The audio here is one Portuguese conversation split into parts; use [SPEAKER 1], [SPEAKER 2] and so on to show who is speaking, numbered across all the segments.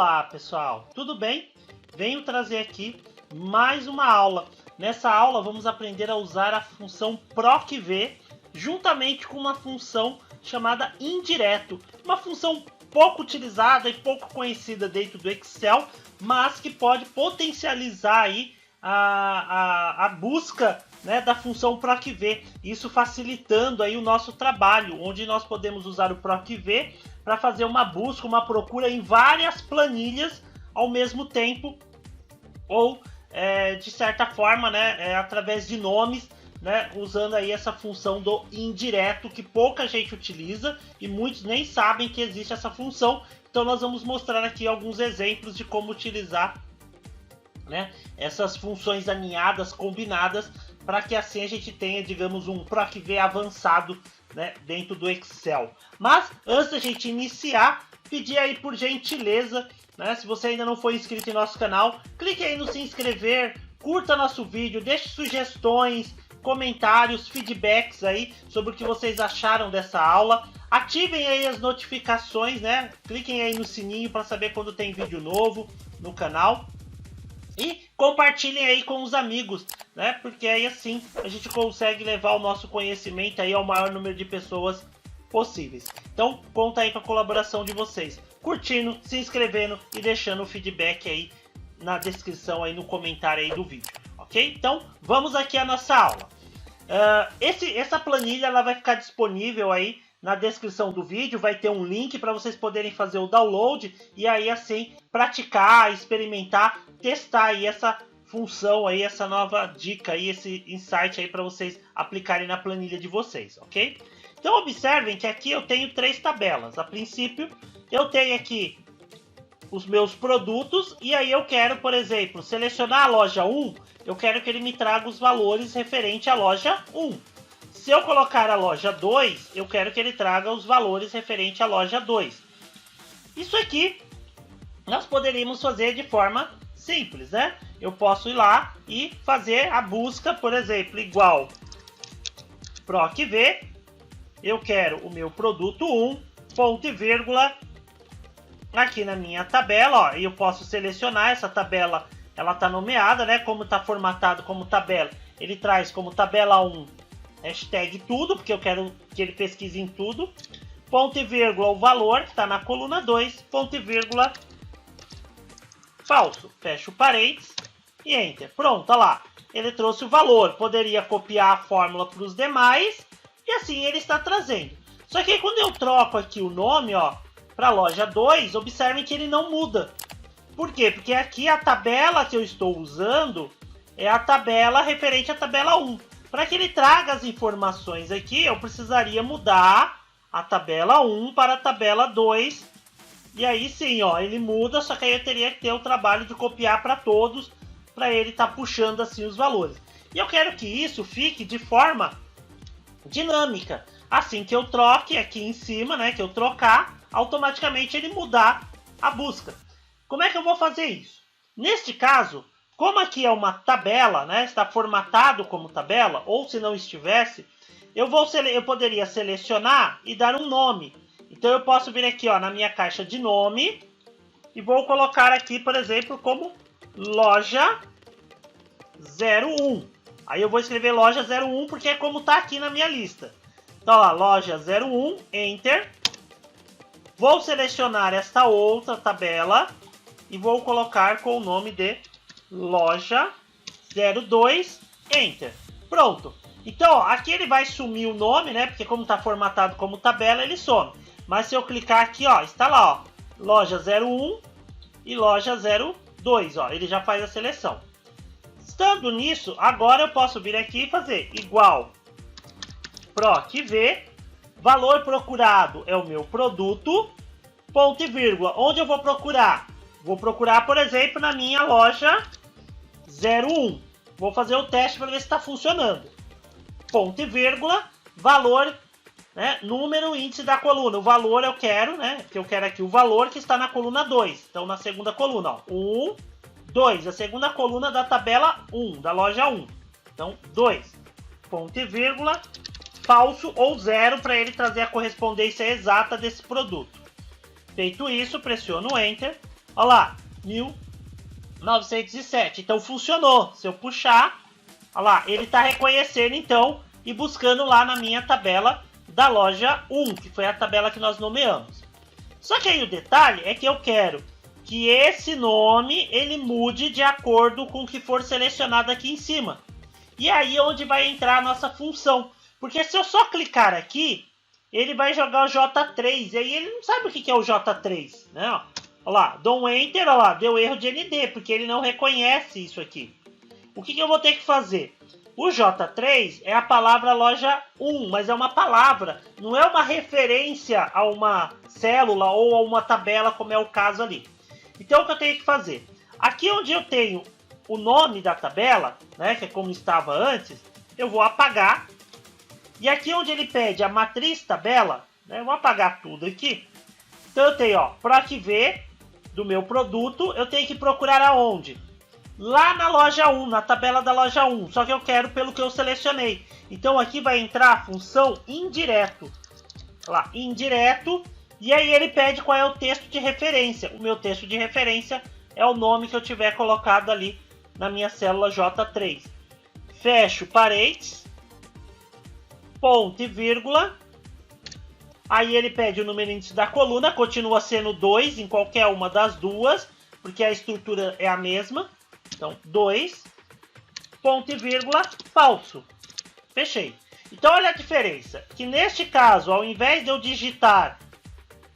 [SPEAKER 1] Olá pessoal, tudo bem? Venho trazer aqui mais uma aula. Nessa aula vamos aprender a usar a função PROC-V juntamente com uma função chamada indireto. Uma função pouco utilizada e pouco conhecida dentro do Excel, mas que pode potencializar aí a busca, né, da função PROC-V, isso facilitando aí o nosso trabalho, onde nós podemos usar o PROC-V para fazer uma busca, uma procura em várias planilhas ao mesmo tempo, ou de certa forma, né, através de nomes, né, usando aí essa função do indireto, que pouca gente utiliza e muitos nem sabem que existe essa função. Então nós vamos mostrar aqui alguns exemplos de como utilizar, né, essas funções aninhadas, combinadas, para que assim a gente tenha, digamos, um PROC-V avançado, né, dentro do Excel. Mas antes da gente iniciar, pedir aí por gentileza, né, se você ainda não foi inscrito em nosso canal, clique aí no se inscrever, curta nosso vídeo, deixe sugestões, comentários, feedbacks aí sobre o que vocês acharam dessa aula. Ativem aí as notificações, né? Cliquem aí no sininho para saber quando tem vídeo novo no canal. E compartilhem aí com os amigos, né? Porque aí assim a gente consegue levar o nosso conhecimento aí ao maior número de pessoas possíveis. Então conta aí com a colaboração de vocês, curtindo, se inscrevendo e deixando o feedback aí na descrição, aí no comentário aí do vídeo, ok? Então vamos aqui à nossa aula. Essa planilha ela vai ficar disponível aí na descrição do vídeo, vai ter um link para vocês poderem fazer o download e aí assim praticar, experimentar, testar aí essa função aí, essa nova dica aí, esse insight aí para vocês aplicarem na planilha de vocês, ok? Então observem que aqui eu tenho 3 tabelas. A princípio eu tenho aqui os meus produtos e aí eu quero, por exemplo, selecionar a loja 1, eu quero que ele me traga os valores referente à loja 1. Se eu colocar a loja 2, eu quero que ele traga os valores referente à loja 2. Isso aqui nós poderíamos fazer de forma simples, né? Eu posso ir lá e fazer a busca, por exemplo, igual PROC-V, eu quero o meu produto 1, ponto e vírgula, aqui na minha tabela, ó, e eu posso selecionar essa tabela, ela está nomeada, né? Como está formatado como tabela, ele traz como tabela 1, hashtag tudo, porque eu quero que ele pesquise em tudo, ponto e vírgula, o valor que está na coluna 2, ponto e vírgula, falso, fecho parênteses e enter. Pronto, olha lá, ele trouxe o valor, poderia copiar a fórmula para os demais, e assim ele está trazendo. Só que aí, quando eu troco aqui o nome, ó, para a loja 2, observem que ele não muda. Por quê? Porque aqui a tabela que eu estou usando é a tabela referente à tabela 1. Para que ele traga as informações aqui, eu precisaria mudar a tabela 1 para a tabela 2. E aí sim, ó, ele muda, só que aí eu teria que ter o trabalho de copiar para todos, para ele estar puxando assim os valores. E eu quero que isso fique de forma dinâmica. Assim que eu troque aqui em cima, né, que eu trocar, automaticamente ele mudar a busca. Como é que eu vou fazer isso? Neste caso, como aqui é uma tabela, né, está formatado como tabela, ou se não estivesse, eu poderia selecionar e dar um nome. Então eu posso vir aqui, ó, na minha caixa de nome e vou colocar aqui, por exemplo, como loja 01. Aí eu vou escrever loja 01 porque é como está aqui na minha lista. Então, ó, loja 01, enter. Vou selecionar esta outra tabela e vou colocar com o nome de loja 02, enter. Pronto. Então, ó, aqui ele vai sumir o nome, né? Porque como está formatado como tabela, ele some. Mas se eu clicar aqui, ó, está lá, ó, loja 01 e loja 02, ó, ele já faz a seleção. Estando nisso, agora eu posso vir aqui e fazer igual PROC-V, valor procurado é o meu produto, ponto e vírgula. Onde eu vou procurar? Vou procurar, por exemplo, na minha loja 01. Vou fazer o teste para ver se está funcionando. Ponto e vírgula, valor, né, número, índice da coluna. O valor eu quero, né, porque eu quero aqui o valor que está na coluna 2. Então, na segunda coluna, ó, 1, 2, a segunda coluna da tabela 1, da loja 1. Então, 2, ponto e vírgula, falso ou 0, para ele trazer a correspondência exata desse produto. Feito isso, pressiono Enter Olha lá, 1907. Então funcionou. Se eu puxar, olha lá, ele está reconhecendo então e buscando lá na minha tabela da loja 1, que foi a tabela que nós nomeamos. Só que aí o detalhe é que eu quero que esse nome ele mude de acordo com o que for selecionado aqui em cima. E aí é onde vai entrar a nossa função. Porque se eu só clicar aqui, ele vai jogar o J3. E aí ele não sabe o que é o J3. Né? Olha lá, dou um Enter, olha lá, deu erro de ND, porque ele não reconhece isso aqui. O que eu vou ter que fazer? O J3 é a palavra loja 1, mas é uma palavra, não é uma referência a uma célula ou a uma tabela, como é o caso ali. Então o que eu tenho que fazer? Aqui onde eu tenho o nome da tabela, né, que é como estava antes, eu vou apagar. E aqui onde ele pede a matriz tabela, né, eu vou apagar tudo aqui. Então eu tenho, ó, PROC-V do meu produto, eu tenho que procurar aonde? Lá na loja 1, na tabela da loja 1, só que eu quero pelo que eu selecionei. Então aqui vai entrar a função indireto. Olha lá, indireto, e aí ele pede qual é o texto de referência. O meu texto de referência é o nome que eu tiver colocado ali na minha célula J3. Fecho parênteses, ponto e vírgula. Aí ele pede o número índice da coluna, continua sendo 2 em qualquer uma das duas, porque a estrutura é a mesma. Então, 2, ponto e vírgula, falso. Fechei. Então, olha a diferença. Que neste caso, ao invés de eu digitar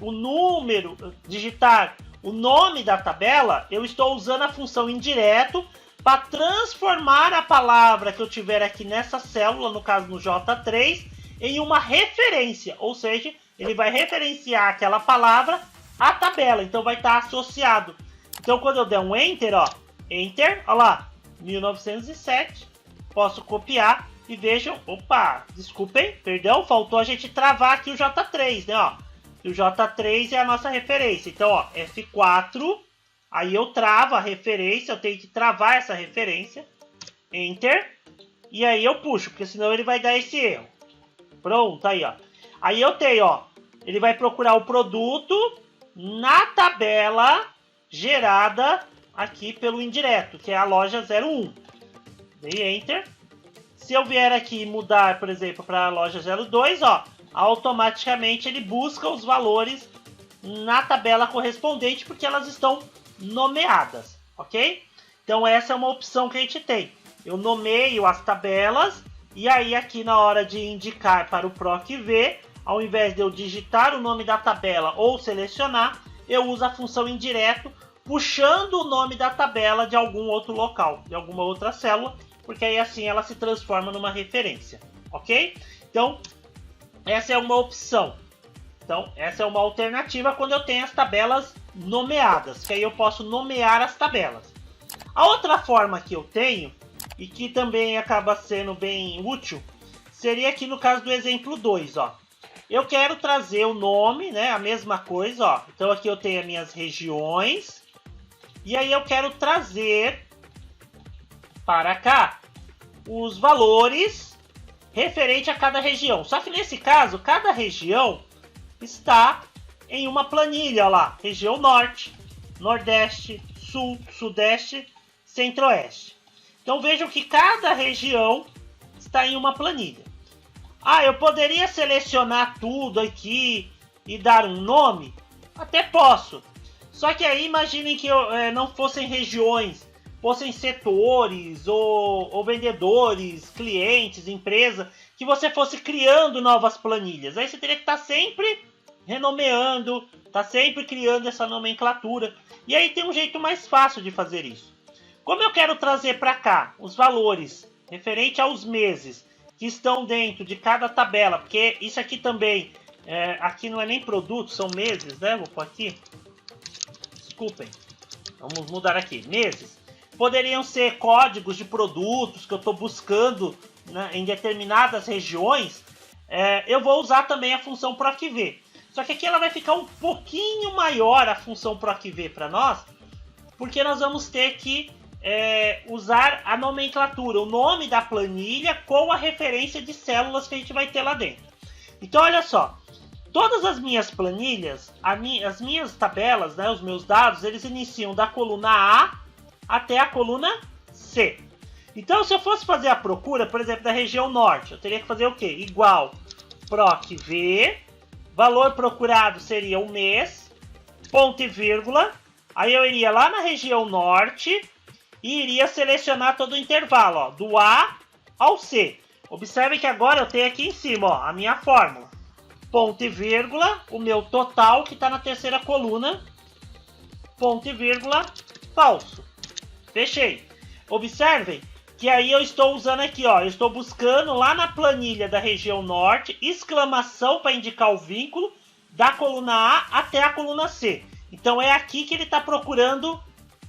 [SPEAKER 1] o número, digitar o nome da tabela, eu estou usando a função indireto para transformar a palavra que eu tiver aqui nessa célula, no caso no J3, em uma referência. Ou seja, ele vai referenciar aquela palavra à tabela. Então, vai estar associado. Então, quando eu der um Enter, ó, Enter, olha lá, 1907, posso copiar e vejam, opa, desculpem, perdão, faltou a gente travar aqui o J3, né, ó, e o J3 é a nossa referência, então, ó, F4, aí eu travo a referência, eu tenho que travar essa referência, Enter, e aí eu puxo, porque senão ele vai dar esse erro, pronto, aí, ó, aí eu tenho, ó, ele vai procurar o produto na tabela gerada aqui pelo indireto, que é a loja 01. Dei Enter. Se eu vier aqui e mudar, por exemplo, para a loja 02, ó, automaticamente ele busca os valores na tabela correspondente, porque elas estão nomeadas, ok? Então essa é uma opção que a gente tem. Eu nomeio as tabelas, e aí aqui na hora de indicar para o PROC-V, ao invés de eu digitar o nome da tabela ou selecionar, eu uso a função indireto, puxando o nome da tabela de algum outro local, de alguma outra célula, porque aí assim ela se transforma numa referência, ok? Então, essa é uma opção. Então, essa é uma alternativa quando eu tenho as tabelas nomeadas, que aí eu posso nomear as tabelas. A outra forma que eu tenho, e que também acaba sendo bem útil, seria aqui no caso do exemplo 2, ó. Eu quero trazer o nome, né, a mesma coisa, ó. Então aqui eu tenho as minhas regiões, e aí eu quero trazer para cá os valores referente a cada região. Só que nesse caso, cada região está em uma planilha, ó lá. Região Norte, Nordeste, Sul, Sudeste, Centro-Oeste. Então vejam que cada região está em uma planilha. Ah, eu poderia selecionar tudo aqui e dar um nome? Até posso. Só que aí imaginem que não fossem regiões, fossem setores ou vendedores, clientes, empresa, que você fosse criando novas planilhas. Aí você teria que estar sempre renomeando, tá sempre criando essa nomenclatura. E aí tem um jeito mais fácil de fazer isso. Como eu quero trazer para cá os valores referente aos meses que estão dentro de cada tabela, porque isso aqui também, aqui não é nem produto, são meses, né? Vou pôr aqui. Desculpem, vamos mudar aqui, meses. Poderiam ser códigos de produtos que eu estou buscando, né, em determinadas regiões. Eu vou usar também a função PROC-V. Só que aqui ela vai ficar um pouquinho maior, a função PROC-V para nós, porque nós vamos ter que usar a nomenclatura, o nome da planilha com a referência de células que a gente vai ter lá dentro. Então olha só, todas as minhas planilhas, as minhas tabelas, né, os meus dados, eles iniciam da coluna A até a coluna C. Então, se eu fosse fazer a procura, por exemplo, da região norte, eu teria que fazer o quê? Igual PROC-V, valor procurado seria o mês, ponto e vírgula, aí eu iria lá na região norte e iria selecionar todo o intervalo, ó, do A ao C. Observe que agora eu tenho aqui em cima, ó, a minha fórmula. Ponto e vírgula, o meu total que está na terceira coluna, ponto e vírgula, falso. Fechei. Observem que aí eu estou usando aqui, ó, eu estou buscando lá na planilha da região norte, exclamação para indicar o vínculo, da coluna A até a coluna C. Então é aqui que ele está procurando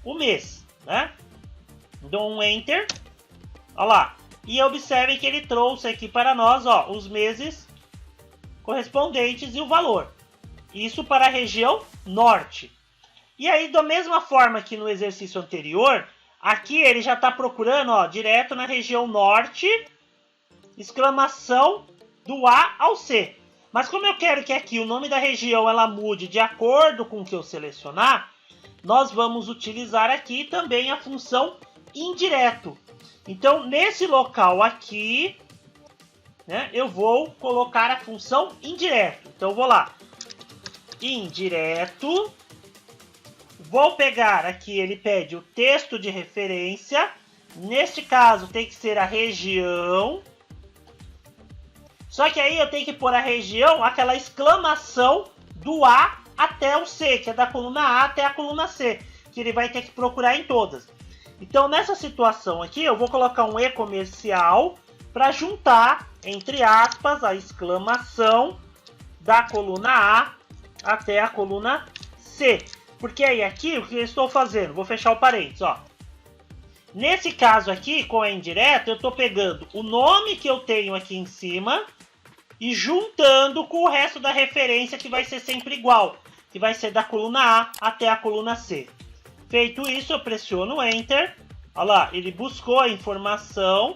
[SPEAKER 1] o mês, né? Dou um Enter, olha lá. E observem que ele trouxe aqui para nós, ó, os meses correspondentes e o valor. Isso para a região norte. E aí, da mesma forma que no exercício anterior, aqui ele já está procurando, ó, direto na região norte, exclamação do A ao C. Mas como eu quero que aqui o nome da região ela mude de acordo com o que eu selecionar, nós vamos utilizar aqui também a função indireto. Então, nesse local aqui, né, eu vou colocar a função indireto. Então, eu vou lá, indireto, vou pegar aqui, ele pede o texto de referência, neste caso tem que ser a região, só que aí eu tenho que pôr a região, aquela exclamação do A até o C, que é da coluna A até a coluna C, que ele vai ter que procurar em todas. Então, nessa situação aqui, eu vou colocar um E comercial para juntar, entre aspas, a exclamação da coluna A até a coluna C. Porque aí aqui, o que eu estou fazendo? Vou fechar o parênteses, ó. Nesse caso aqui, com a indireto, eu estou pegando o nome que eu tenho aqui em cima e juntando com o resto da referência, que vai ser sempre igual, que vai ser da coluna A até a coluna C. Feito isso, eu pressiono Enter. Olha lá, ele buscou a informação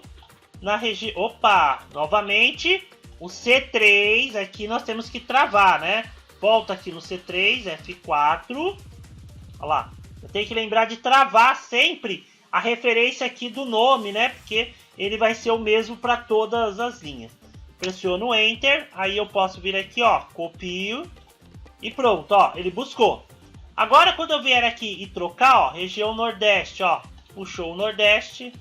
[SPEAKER 1] na região... Opa! Novamente, o C3, aqui nós temos que travar, né? Volta aqui no C3, F4. Olha lá, eu tenho que lembrar de travar sempre a referência aqui do nome, né? Porque ele vai ser o mesmo para todas as linhas. Pressiono Enter, aí eu posso vir aqui, ó, copio e pronto, ó, ele buscou. Agora, quando eu vier aqui e trocar, ó, região Nordeste, ó, puxou o Nordeste,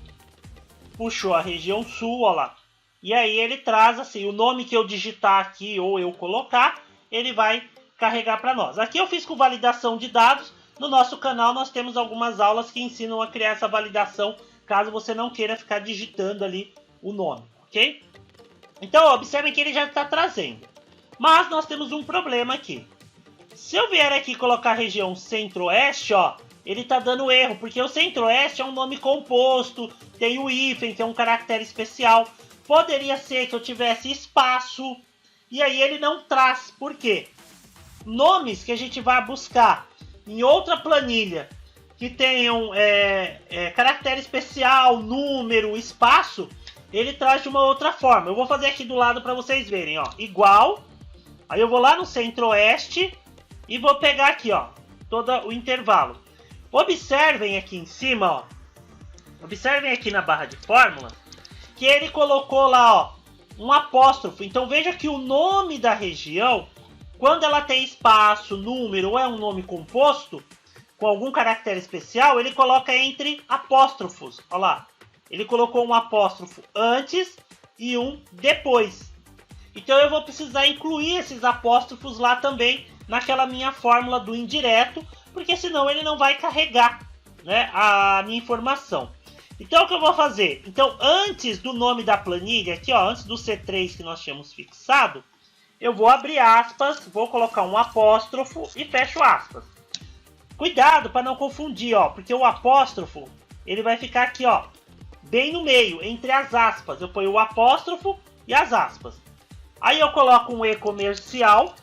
[SPEAKER 1] puxou a região Sul, ó lá. E aí ele traz, assim, o nome que eu digitar aqui ou eu colocar, ele vai carregar para nós. Aqui eu fiz com validação de dados. No nosso canal nós temos algumas aulas que ensinam a criar essa validação, caso você não queira ficar digitando ali o nome, ok? Então, ó, observem que ele já está trazendo. Mas nós temos um problema aqui. Se eu vier aqui colocar a região Centro-Oeste, ó, ele está dando erro, porque o Centro-Oeste é um nome composto, tem o hífen, que é um caractere especial. Poderia ser que eu tivesse espaço, e aí ele não traz. Por quê? Nomes que a gente vai buscar em outra planilha, que tenham caractere especial, número, espaço, ele traz de uma outra forma. Eu vou fazer aqui do lado para vocês verem, ó, igual. Aí eu vou lá no Centro-Oeste e vou pegar aqui, ó, todo o intervalo. Observem aqui em cima, ó. Observem aqui na barra de fórmula que ele colocou lá, ó, um apóstrofo. Então veja que o nome da região, quando ela tem espaço, número ou é um nome composto com algum caractere especial, ele coloca entre apóstrofos. Olha lá. Ele colocou um apóstrofo antes e um depois. Então eu vou precisar incluir esses apóstrofos lá também naquela minha fórmula do indireto, porque senão ele não vai carregar, né, a minha informação. Então o que eu vou fazer? Então antes do nome da planilha, aqui ó, antes do C3 que nós tínhamos fixado, eu vou abrir aspas, vou colocar um apóstrofo e fecho aspas. Cuidado para não confundir, ó, porque o apóstrofo ele vai ficar aqui, ó, bem no meio, entre as aspas. Eu ponho o apóstrofo e as aspas. Aí eu coloco um E comercial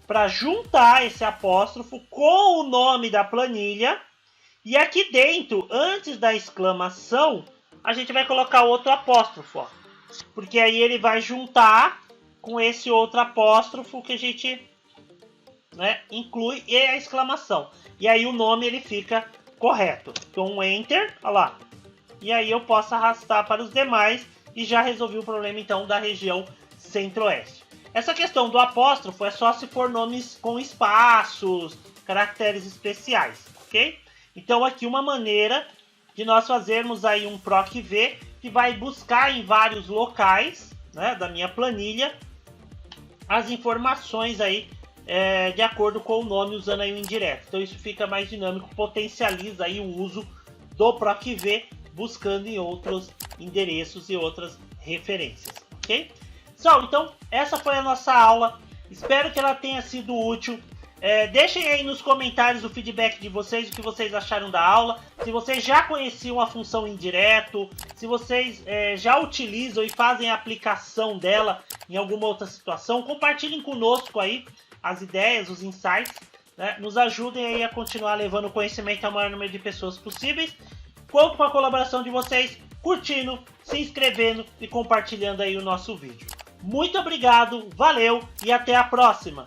[SPEAKER 1] para juntar esse apóstrofo com o nome da planilha. E aqui dentro, antes da exclamação, a gente vai colocar outro apóstrofo, ó, porque aí ele vai juntar com esse outro apóstrofo que a gente, né, inclui e a exclamação. E aí o nome ele fica correto. Então Enter, olha lá. E aí eu posso arrastar para os demais e já resolvi o problema então da região Centro-Oeste. Essa questão do apóstrofo é só se for nomes com espaços, caracteres especiais, ok? Então aqui uma maneira de nós fazermos aí um PROC-V que vai buscar em vários locais, né, da minha planilha as informações aí de acordo com o nome, usando aí o indireto. Então isso fica mais dinâmico, potencializa aí o uso do PROC-V buscando em outros endereços e outras referências, ok? Pessoal, então essa foi a nossa aula, espero que ela tenha sido útil. Deixem aí nos comentários o feedback de vocês, o que vocês acharam da aula, se vocês já conheciam a função indireto, se vocês já utilizam e fazem a aplicação dela em alguma outra situação, compartilhem conosco aí as ideias, os insights, né? Nos ajudem aí a continuar levando o conhecimento ao maior número de pessoas possíveis. Conto com a colaboração de vocês, curtindo, se inscrevendo e compartilhando aí o nosso vídeo. Muito obrigado, valeu e até a próxima!